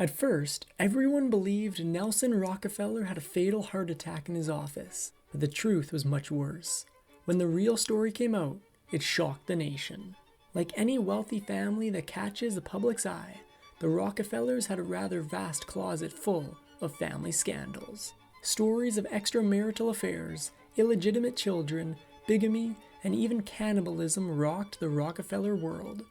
At first, everyone believed Nelson Rockefeller had a fatal heart attack in his office, but the truth was much worse. When the real story came out, it shocked the nation. Like any wealthy family that catches the public's eye, the Rockefellers had a rather vast closet full of family scandals. Stories of extra-marital affairs, illegitimate children, bigamy, and even cannibalism rocked the Rockefeller world.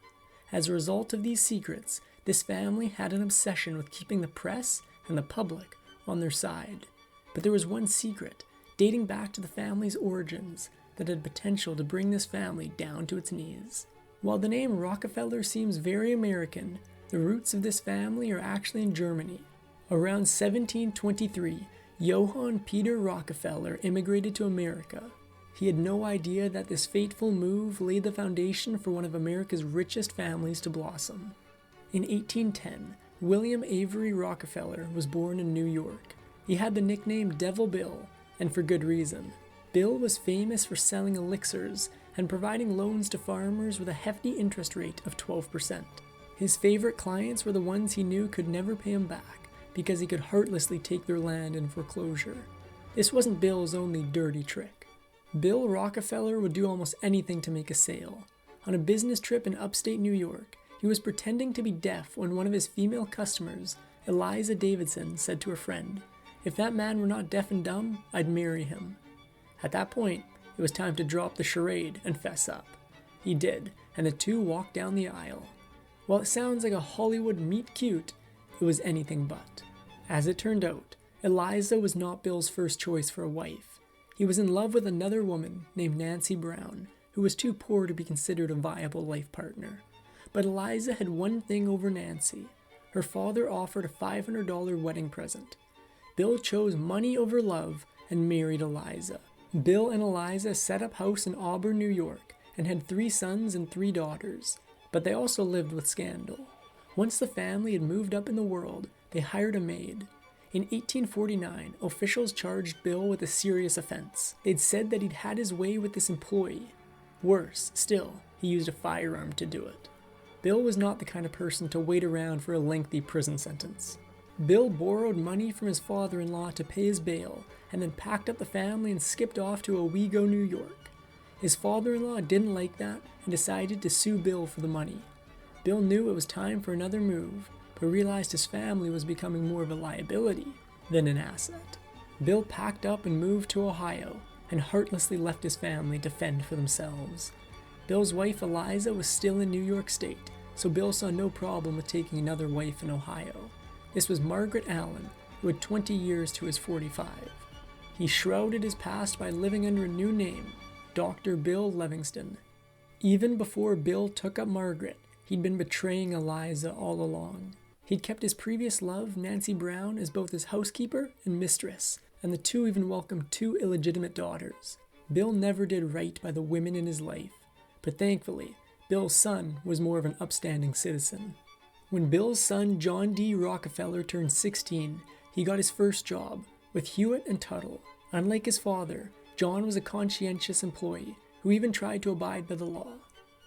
As a result of these secrets, this family had an obsession with keeping the press and the public on their side. But there was one secret, dating back to the family's origins, that had potential to bring this family down to its knees. While the name Rockefeller seems very American, the roots of this family are actually in Germany. Around 1723, Johann Peter Rockefeller immigrated to America. He had no idea that this fateful move laid the foundation for one of America's richest families to blossom. In 1810, William Avery Rockefeller was born in New York. He had the nickname Devil Bill, and for good reason. Bill was famous for selling elixirs and providing loans to farmers with a hefty interest rate of 12%. His favorite clients were the ones he knew could never pay him back because he could heartlessly take their land in foreclosure. This wasn't Bill's only dirty trick. Bill Rockefeller would do almost anything to make a sale. On a business trip in upstate New York, he was pretending to be deaf when one of his female customers, Eliza Davidson, said to her friend, "If that man were not deaf and dumb, I'd marry him." At that point, it was time to drop the charade and fess up. He did, and the two walked down the aisle. While it sounds like a Hollywood meet cute, it was anything but. As it turned out, Eliza was not Bill's first choice for a wife. He was in love with another woman named Nancy Brown, who was too poor to be considered a viable life partner. But Eliza had one thing over Nancy. Her father offered a $500 wedding present. Bill chose money over love and married Eliza. Bill and Eliza set up house in Auburn, New York, and had 3 sons and 3 daughters, but they also lived with scandal. Once the family had moved up in the world, they hired a maid. In 1849, officials charged Bill with a serious offense. They'd said that he'd had his way with this employee. Worse still, he used a firearm to do it. Bill was not the kind of person to wait around for a lengthy prison sentence. Bill borrowed money from his father-in-law to pay his bail, and then packed up the family and skipped off to Owego, New York. His father-in-law didn't like that and decided to sue Bill for the money. Bill knew it was time for another move, but realized his family was becoming more of a liability than an asset. Bill packed up and moved to Ohio, and heartlessly left his family to fend for themselves. Bill's wife Eliza was still in New York State, so Bill saw no problem with taking another wife in Ohio. This was Margaret Allen, who had 20 years to his 45. He shrouded his past by living under a new name, Dr. Bill Livingston. Even before Bill took up Margaret, he'd been betraying Eliza all along. He'd kept his previous love, Nancy Brown, as both his housekeeper and mistress, and the two even welcomed 2 illegitimate daughters. Bill never did right by the women in his life, but thankfully, Bill's son was more of an upstanding citizen. When Bill's son John D. Rockefeller turned 16, he got his first job with Hewitt and Tuttle. Unlike his father, John was a conscientious employee who even tried to abide by the law.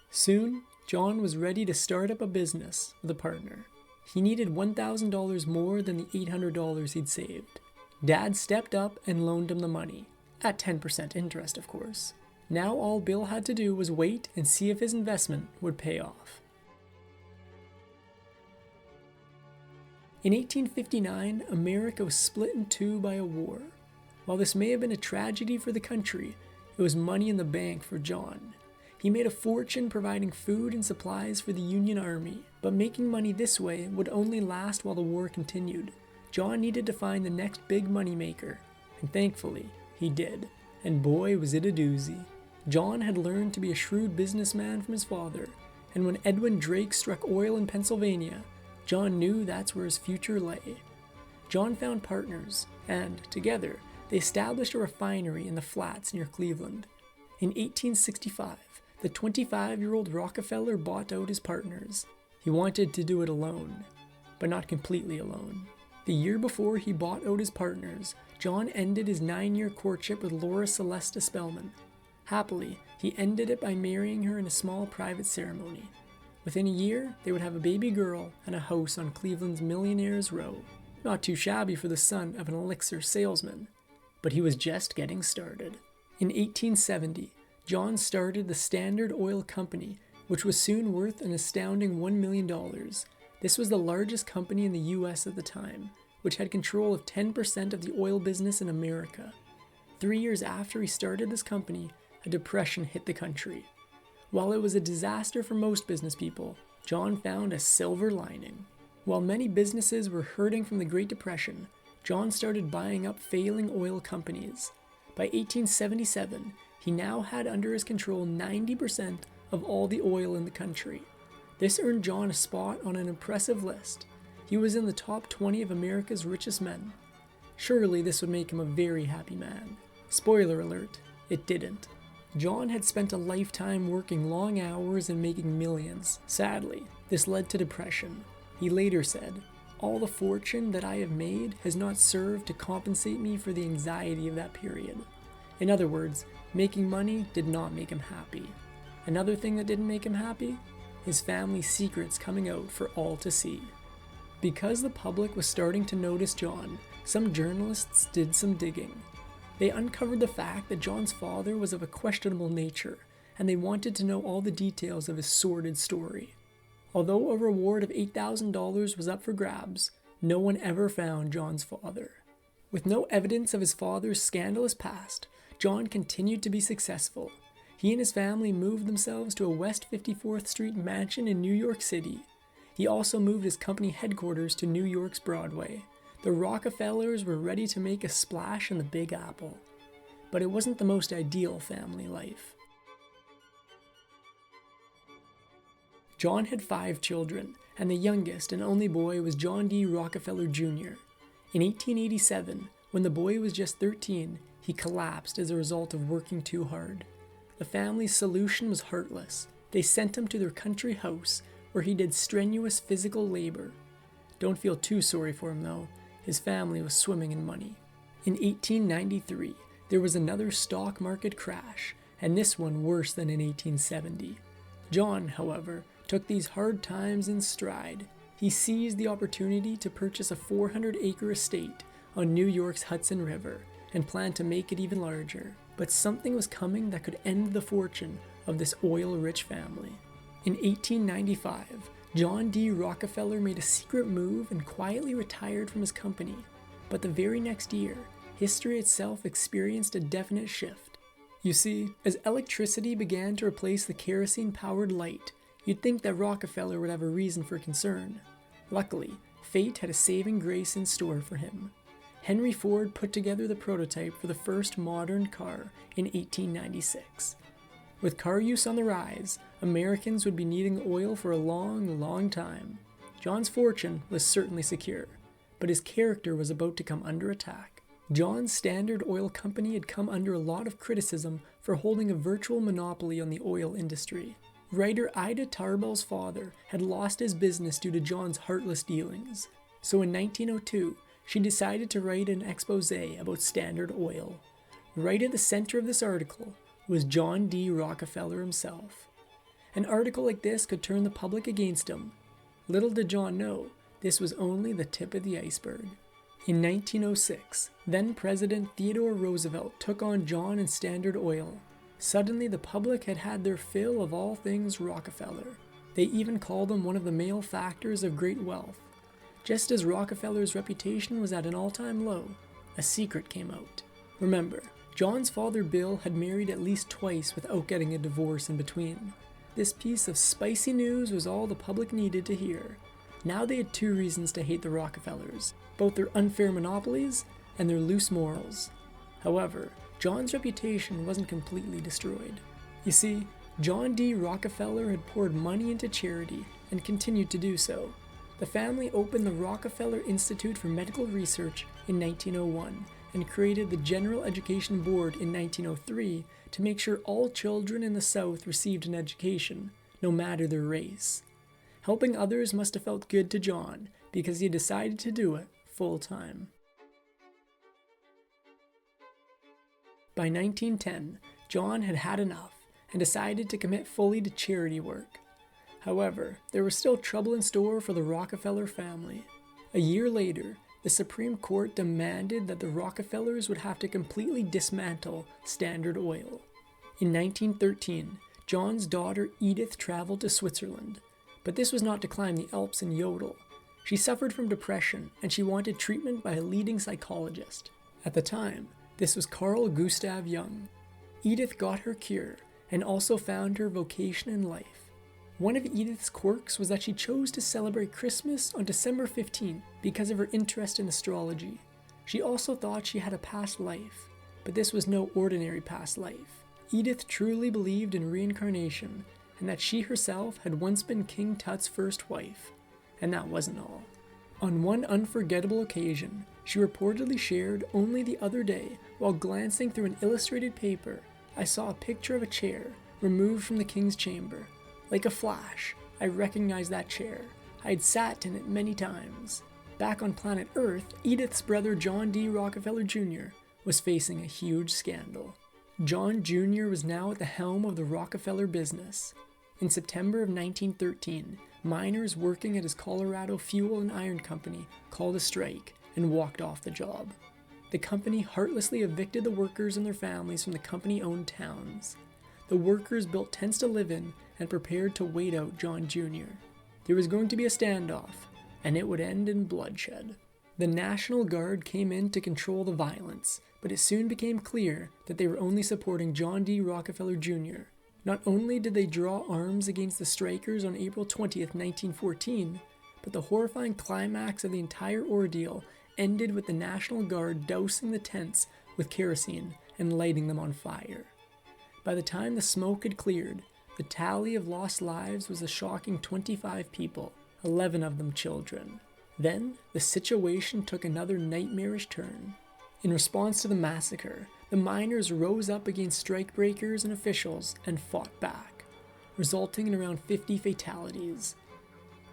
Soon, John was ready to start up a business with a partner. He needed $1,000 more than the $800 he'd saved. Dad stepped up and loaned him the money, at 10% interest, of course. Now all Bill had to do was wait and see if his investment would pay off. In 1859, America was split in two by a war. While this may have been a tragedy for the country, it was money in the bank for John. He made a fortune providing food and supplies for the Union Army, but making money this way would only last while the war continued. John needed to find the next big money maker, and thankfully, he did. And boy, was it a doozy. John had learned to be a shrewd businessman from his father, and when Edwin Drake struck oil in Pennsylvania, John knew that's where his future lay. John found partners, and, together, they established a refinery in the flats near Cleveland. In 1865, the 25-year-old Rockefeller bought out his partners. He wanted to do it alone, but not completely alone. The year before he bought out his partners, John ended his 9-year courtship with Laura Celesta Spellman. Happily, he ended it by marrying her in a small private ceremony. Within a year, they would have a baby girl and a house on Cleveland's Millionaires Row. Not too shabby for the son of an elixir salesman, but he was just getting started. In 1870, John started the Standard Oil Company, which was soon worth an astounding $1 million. This was the largest company in the US at the time, which had control of 10% of the oil business in America. 3 years after he started this company, a depression hit the country. While it was a disaster for most business people, John found a silver lining. While many businesses were hurting from the Great Depression, John started buying up failing oil companies. By 1877, he now had under his control 90% of all the oil in the country. This earned John a spot on an impressive list. He was in the top 20 of America's richest men. Surely this would make him a very happy man. Spoiler alert, it didn't. John had spent a lifetime working long hours and making millions. Sadly, this led to depression. He later said, "All the fortune that I have made has not served to compensate me for the anxiety of that period." In other words, making money did not make him happy. Another thing that didn't make him happy? His family's secrets coming out for all to see. Because the public was starting to notice John, some journalists did some digging. They uncovered the fact that John's father was of a questionable nature, and they wanted to know all the details of his sordid story. Although a reward of $8,000 was up for grabs, no one ever found John's father. With no evidence of his father's scandalous past, John continued to be successful. He and his family moved themselves to a West 54th Street mansion in New York City. He also moved his company headquarters to New York's Broadway. The Rockefellers were ready to make a splash in the Big Apple. But it wasn't the most ideal family life. John had 5 children, and the youngest and only boy was John D. Rockefeller Jr. In 1887, when the boy was just 13, he collapsed as a result of working too hard. The family's solution was heartless. They sent him to their country house, where he did strenuous physical labor. Don't feel too sorry for him though. His family was swimming in money. In 1893, there was another stock market crash, and this one worse than in 1870. John, however, took these hard times in stride. He seized the opportunity to purchase a 400-acre estate on New York's Hudson River and planned to make it even larger. But something was coming that could end the fortune of this oil-rich family. In 1895, John D. Rockefeller made a secret move and quietly retired from his company. But the very next year, history itself experienced a definite shift. You see, as electricity began to replace the kerosene-powered light, you'd think that Rockefeller would have a reason for concern. Luckily, fate had a saving grace in store for him. Henry Ford put together the prototype for the first modern car in 1896. With car use on the rise, Americans would be needing oil for a long, long time. John's fortune was certainly secure, but his character was about to come under attack. John's Standard Oil Company had come under a lot of criticism for holding a virtual monopoly on the oil industry. Writer Ida Tarbell's father had lost his business due to John's heartless dealings, so in 1902, she decided to write an expose about Standard Oil. Right at the center of this article was John D. Rockefeller himself. An article like this could turn the public against him. Little did John know, this was only the tip of the iceberg. In 1906, then President Theodore Roosevelt took on John and Standard Oil. Suddenly the public had had their fill of all things Rockefeller. They even called him one of the male factors of great wealth. Just as Rockefeller's reputation was at an all-time low, a secret came out. Remember, John's father Bill had married at least twice without getting a divorce in between. This piece of spicy news was all the public needed to hear. Now they had 2 reasons to hate the Rockefellers, both their unfair monopolies and their loose morals. However, John's reputation wasn't completely destroyed. You see, John D. Rockefeller had poured money into charity and continued to do so. The family opened the Rockefeller Institute for Medical Research in 1901 and created the General Education Board in 1903 to make sure all children in the South received an education, no matter their race. Helping others must have felt good to John because he decided to do it full time. By 1910, John had had enough and decided to commit fully to charity work. However, there was still trouble in store for the Rockefeller family. A year later, the Supreme Court demanded that the Rockefellers would have to completely dismantle Standard Oil. In 1913, John's daughter Edith traveled to Switzerland, but this was not to climb the Alps and yodel. She suffered from depression and she wanted treatment by a leading psychologist. At the time, this was Carl Gustav Jung. Edith got her cure and also found her vocation in life. One of Edith's quirks was that she chose to celebrate Christmas on December 15th because of her interest in astrology. She also thought she had a past life, but this was no ordinary past life. Edith truly believed in reincarnation and that she herself had once been King Tut's first wife. And that wasn't all. On one unforgettable occasion, she reportedly shared, "Only the other day, while glancing through an illustrated paper, I saw a picture of a chair removed from the king's chamber. Like a flash, I recognized that chair. I had sat in it many times." Back on planet Earth, Edith's brother John D. Rockefeller Jr. was facing a huge scandal. John Jr. was now at the helm of the Rockefeller business. In September of 1913, miners working at his Colorado Fuel and Iron Company called a strike and walked off the job. The company heartlessly evicted the workers and their families from the company-owned towns. The workers built tents to live in and prepared to wait out John Jr. There was going to be a standoff, and it would end in bloodshed. The National Guard came in to control the violence, but it soon became clear that they were only supporting John D. Rockefeller Jr. Not only did they draw arms against the strikers on April 20th, 1914, but the horrifying climax of the entire ordeal ended with the National Guard dousing the tents with kerosene and lighting them on fire. By the time the smoke had cleared, the tally of lost lives was a shocking 25 people, 11 of them children. Then, the situation took another nightmarish turn. In response to the massacre, the miners rose up against strikebreakers and officials and fought back, resulting in around 50 fatalities.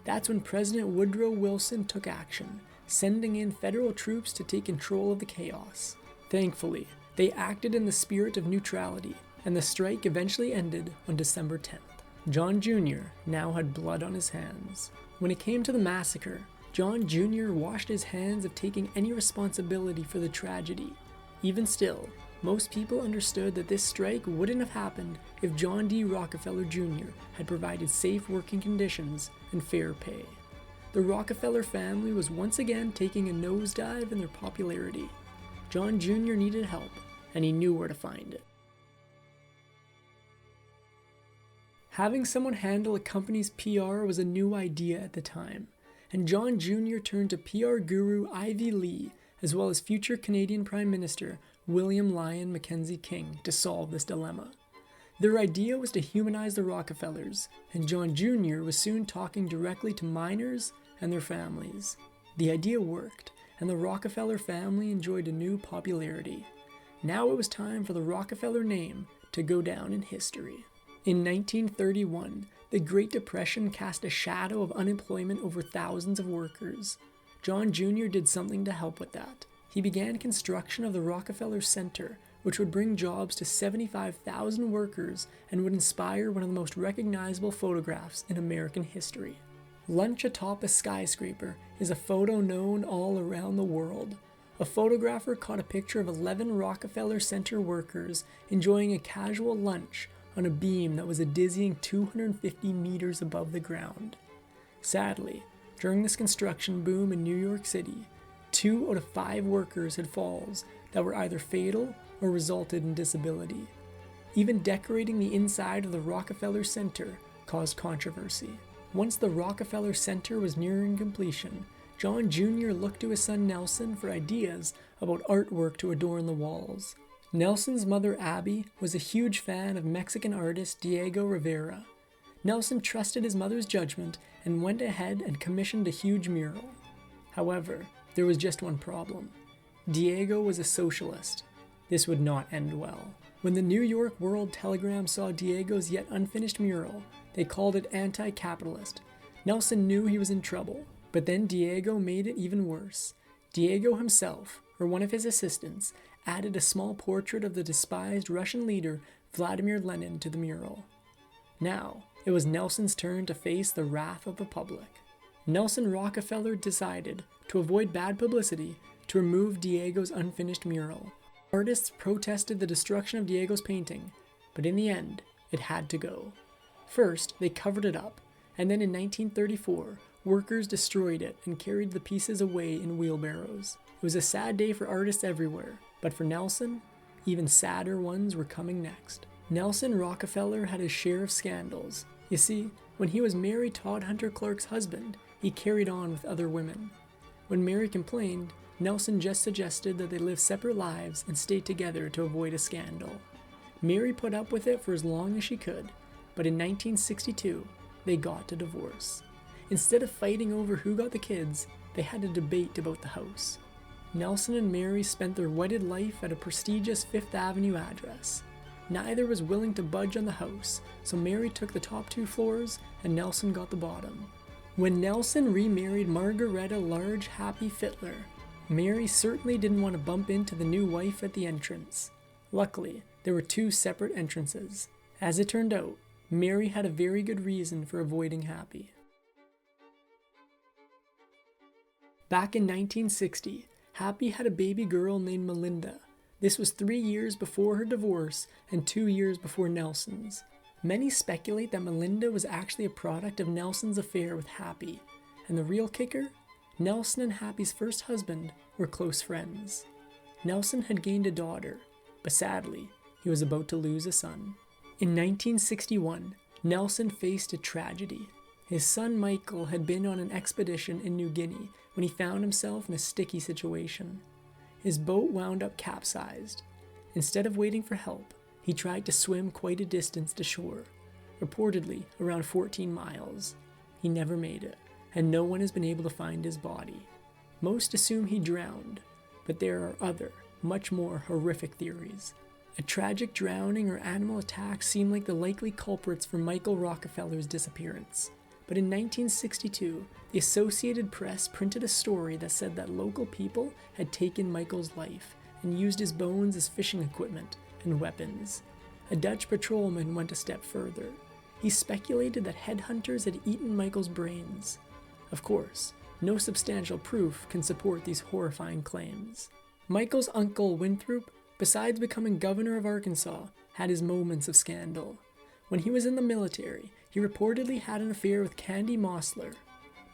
That's when President Woodrow Wilson took action, sending in federal troops to take control of the chaos. Thankfully, they acted in the spirit of neutrality, and the strike eventually ended on December 10th. John Jr. now had blood on his hands. When it came to the massacre, John Jr. washed his hands of taking any responsibility for the tragedy. Even still, most people understood that this strike wouldn't have happened if John D. Rockefeller Jr. had provided safe working conditions and fair pay. The Rockefeller family was once again taking a nosedive in their popularity. John Jr. needed help, and he knew where to find it. Having someone handle a company's PR was a new idea at the time, and John Jr. turned to PR guru Ivy Lee, as well as future Canadian Prime Minister William Lyon Mackenzie King, to solve this dilemma. Their idea was to humanize the Rockefellers, and John Jr. was soon talking directly to miners and their families. The idea worked, and the Rockefeller family enjoyed a new popularity. Now it was time for the Rockefeller name to go down in history. In 1931, the Great Depression cast a shadow of unemployment over thousands of workers. John Jr. did something to help with that. He began construction of the Rockefeller Center, which would bring jobs to 75,000 workers and would inspire one of the most recognizable photographs in American history. Lunch atop a skyscraper is a photo known all around the world. A photographer caught a picture of 11 Rockefeller Center workers enjoying a casual lunch on a beam that was a dizzying 250 meters above the ground. Sadly, during this construction boom in New York City, 2 out of 5 workers had falls that were either fatal or resulted in disability. Even decorating the inside of the Rockefeller Center caused controversy. Once the Rockefeller Center was nearing completion, John Jr. looked to his son Nelson for ideas about artwork to adorn the walls. Nelson's mother Abby was a huge fan of Mexican artist Diego Rivera. Nelson trusted his mother's judgment and went ahead and commissioned a huge mural. However, there was just one problem. Diego was a socialist. This would not end well. When the New York World Telegram saw Diego's yet unfinished mural, they called it anti-capitalist. Nelson knew he was in trouble, but then Diego made it even worse. Diego himself, or one of his assistants, added a small portrait of the despised Russian leader Vladimir Lenin to the mural. Now, it was Nelson's turn to face the wrath of the public. Nelson Rockefeller decided, to avoid bad publicity, to remove Diego's unfinished mural. Artists protested the destruction of Diego's painting, but in the end, it had to go. First, they covered it up, and then in 1934, workers destroyed it and carried the pieces away in wheelbarrows. It was a sad day for artists everywhere, but for Nelson, even sadder ones were coming next. Nelson Rockefeller had his share of scandals. You see, when he was Mary Todd Hunter Clark's husband, he carried on with other women. When Mary complained, Nelson just suggested that they live separate lives and stay together to avoid a scandal. Mary put up with it for as long as she could, but in 1962, they got a divorce. Instead of fighting over who got the kids, they had a debate about the house. Nelson and Mary spent their wedded life at a prestigious Fifth Avenue address. Neither was willing to budge on the house, so Mary took the top 2 floors and Nelson got the bottom. When Nelson remarried Margaretta Large Happy Fittler, Mary certainly didn't want to bump into the new wife at the entrance. Luckily, there were 2 separate entrances. As it turned out, Mary had a very good reason for avoiding Happy. Back in 1960, Happy had a baby girl named Melinda. This was 3 years before her divorce and 2 years before Nelson's. Many speculate that Melinda was actually a product of Nelson's affair with Happy, and the real kicker? Nelson and Happy's first husband were close friends. Nelson had gained a daughter, but sadly, he was about to lose a son. In 1961, Nelson faced a tragedy. His son Michael had been on an expedition in New Guinea when he found himself in a sticky situation. His boat wound up capsized. Instead of waiting for help, he tried to swim quite a distance to shore, reportedly around 14 miles. He never made it, and no one has been able to find his body. Most assume he drowned, but there are other, much more horrific theories. A tragic drowning or animal attack seemed like the likely culprits for Michael Rockefeller's disappearance. But in 1962, the Associated Press printed a story that said that local people had taken Michael's life and used his bones as fishing equipment and weapons. A Dutch patrolman went a step further. He speculated that headhunters had eaten Michael's brains. Of course, no substantial proof can support these horrifying claims. Michael's uncle Winthrop, besides becoming governor of Arkansas, had his moments of scandal. When he was in the military, he reportedly had an affair with Candy Mossler.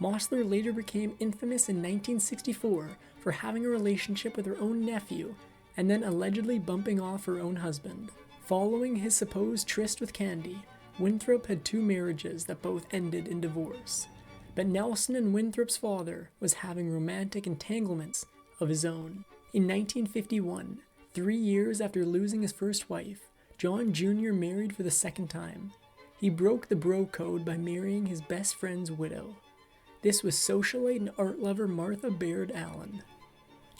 Mossler later became infamous in 1964 for having a relationship with her own nephew and then allegedly bumping off her own husband. Following his supposed tryst with Candy, Winthrop had 2 marriages that both ended in divorce. But Nelson and Winthrop's father was having romantic entanglements of his own. In 1951, 3 years after losing his first wife, John Jr. married for the second time. He broke the bro code by marrying his best friend's widow. This was socialite and art lover Martha Baird Allen.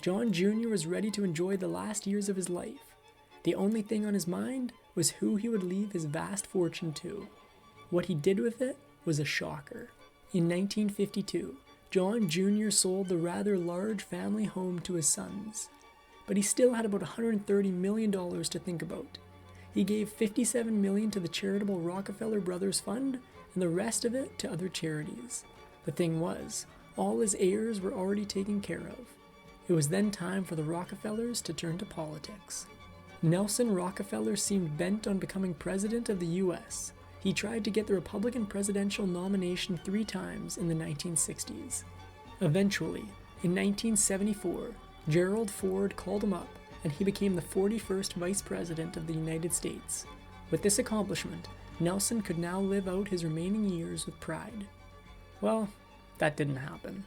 John Jr. was ready to enjoy the last years of his life. The only thing on his mind was who he would leave his vast fortune to. What he did with it was a shocker. In 1952, John Jr. sold the rather large family home to his sons, but he still had about $130 million to think about. He gave $57 million to the charitable Rockefeller Brothers Fund and the rest of it to other charities. The thing was, all his heirs were already taken care of. It was then time for the Rockefellers to turn to politics. Nelson Rockefeller seemed bent on becoming president of the U.S. He tried to get the Republican presidential nomination 3 times in the 1960s. Eventually, in 1974, Gerald Ford called him up and he became the 41st Vice President of the United States. With this accomplishment, Nelson could now live out his remaining years with pride. Well, that didn't happen.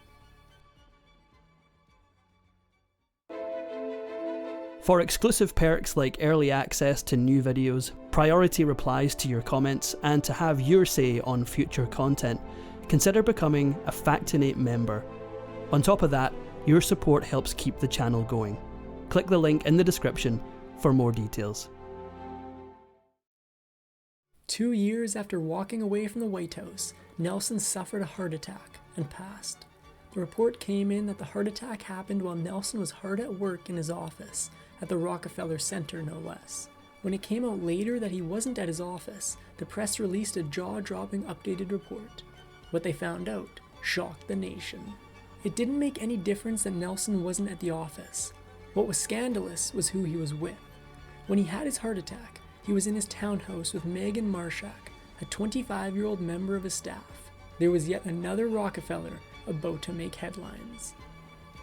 For exclusive perks like early access to new videos, priority replies to your comments, and to have your say on future content, consider becoming a Factinate member. On top of that, your support helps keep the channel going. Click the link in the description for more details. 2 years after walking away from the White House, Nelson suffered a heart attack and passed. The report came in that the heart attack happened while Nelson was hard at work in his office at the Rockefeller Center, no less. When it came out later that he wasn't at his office, the press released a jaw-dropping updated report. What they found out shocked the nation. It didn't make any difference that Nelson wasn't at the office. What was scandalous was who he was with. When he had his heart attack, he was in his townhouse with Megan Marshak, a 25-year-old member of his staff. There was yet another Rockefeller about to make headlines.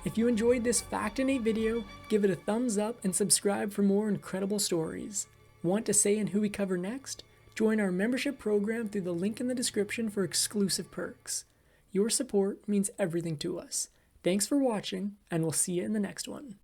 If you enjoyed this Fact in 8 video, give it a thumbs up and subscribe for more incredible stories. Want to say in who we cover next? Join our membership program through the link in the description for exclusive perks. Your support means everything to us. Thanks for watching, and we'll see you in the next one.